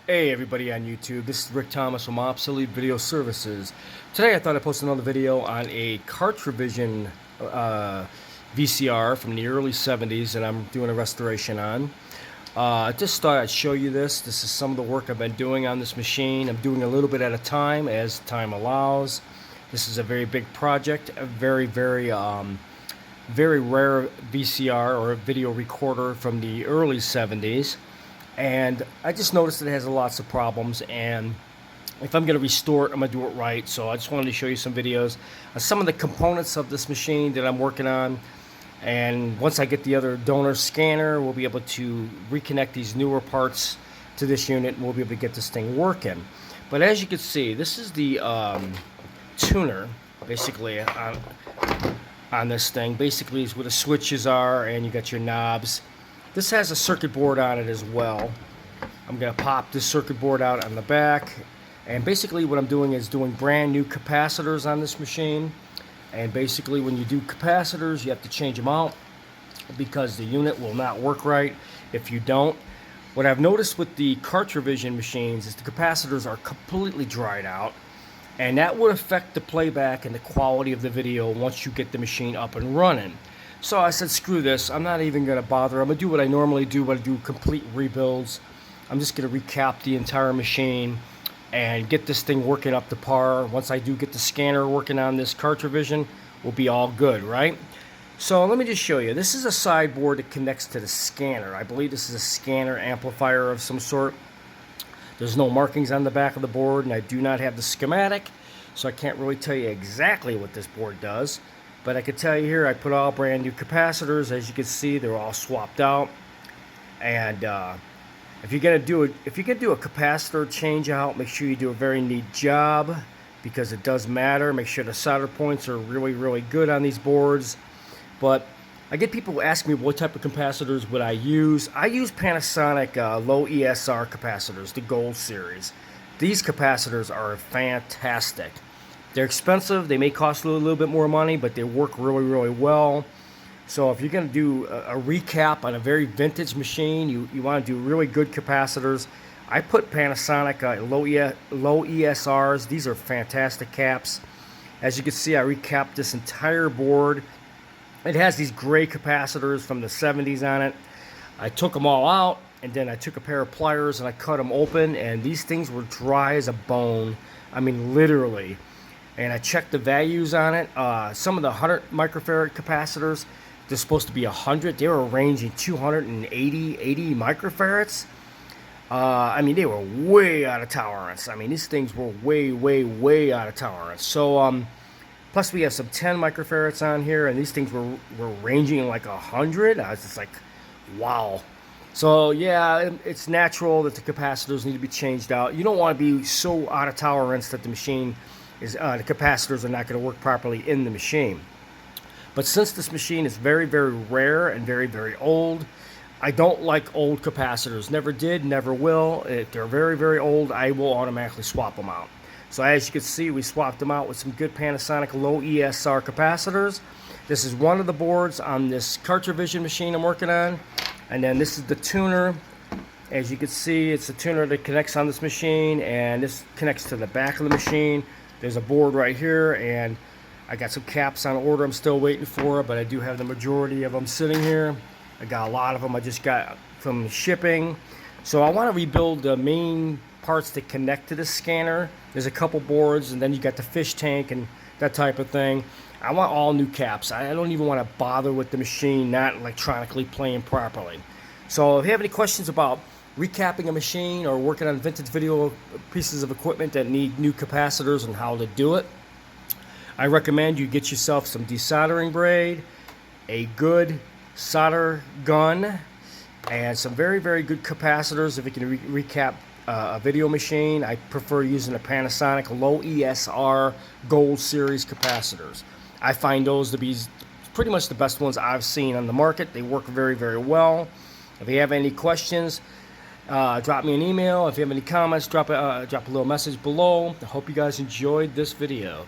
Hey everybody on YouTube, this is Rick Thomas from Obsolete Video Services. Today I thought I'd post another video on a Cartrivision VCR from the early 70s that I'm doing a restoration on. I just thought I'd show you this. This is some of the work I've been doing on this machine. I'm doing a little bit at a time as time allows. This is a very big project, a very rare VCR or video recorder from the early 70s. And I just noticed it has lots of problems, and if I'm going to restore it, I'm going to do it right. So I just wanted to show you some videos of some of the components of this machine that I'm working on. And once I get the other donor scanner, we'll be able to reconnect these newer parts to this unit, and we'll be able to get this thing working. But as you can see, this is the tuner, basically, on this thing. Basically, is where the switches are, and you got your knobs. This has a circuit board on it as well. I'm going to pop this circuit board out on the back, and basically what I'm doing is doing brand new capacitors on this machine. And basically when you do capacitors, you have to change them out because the unit will not work right if you don't. What I've noticed with the Cartrivision machines is the capacitors are completely dried out, and that would affect the playback and the quality of the video once you get the machine up and running. So I said, screw this, I'm not even going to bother. I'm going to do what I normally do, but I do complete rebuilds. I'm just going to recap the entire machine and get this thing working up to par. Once I do get the scanner working on this Cartrivision, we'll be all good, right? So let me just show you. This is a sideboard that connects to the scanner. I believe this is a scanner amplifier of some sort. There's no markings on the back of the board, and I do not have the schematic, so I can't really tell you exactly what this board does. But I can tell you here, I put all brand new capacitors. As you can see, they're all swapped out. And if you're gonna do a capacitor change out, make sure you do a very neat job, because it does matter. Make sure the solder points are really good on these boards. But I get people who ask me what type of capacitors would I use. I use Panasonic low ESR capacitors, the Gold series. These capacitors are fantastic. They're expensive. They may cost a little bit more money, but they work really well. So if you're going to do a recap on a very vintage machine, you want to do really good capacitors. I put Panasonic low ESRs. These are fantastic caps. As you can see, I recapped this entire board. It has these gray capacitors from the 70s on it. I took them all out, and then I took a pair of pliers and I cut them open, and these things were dry as a bone. I mean, literally. And I checked the values on it. Some of the 100 microfarad capacitors, they're supposed to be 100. They were ranging 280 microfarads. I mean, they were way out of tolerance. I mean, these things were way out of tolerance. So, plus we have some 10 microfarads on here, and these things were ranging like 100. I was just like, wow. So yeah, it's natural that the capacitors need to be changed out. You don't want to be so out of tolerance that the machine is the capacitors are not going to work properly in the machine. But since this machine is very rare and very old, I don't like old capacitors. Never did, never will. If they're very old, I will automatically swap them out. So as you can see, we swapped them out with some good Panasonic low ESR capacitors. This is one of the boards on this Cartrivision machine I'm working on. And then this is the tuner. As you can see, it's the tuner that connects on this machine, and this connects to the back of the machine. There's a board right here, and I got some caps on order I'm still waiting for, but I do have the majority of them sitting here. I got a lot of them I just got from shipping. So I want to rebuild the main parts that connect to the scanner. There's a couple boards, and then you got the fish tank and that type of thing. I want all new caps. I don't even want to bother with the machine not electronically playing properly. So if you have any questions about recapping a machine or working on vintage video pieces of equipment that need new capacitors and how to do it, I recommend you get yourself some desoldering braid, a good solder gun, and some very good capacitors. If you can recap a video machine, I prefer using a Panasonic low ESR Gold series capacitors. I find those to be pretty much the best ones I've seen on the market. They work very well. If you have any questions, drop me an email. If you have any comments, drop a little message below. I hope you guys enjoyed this video.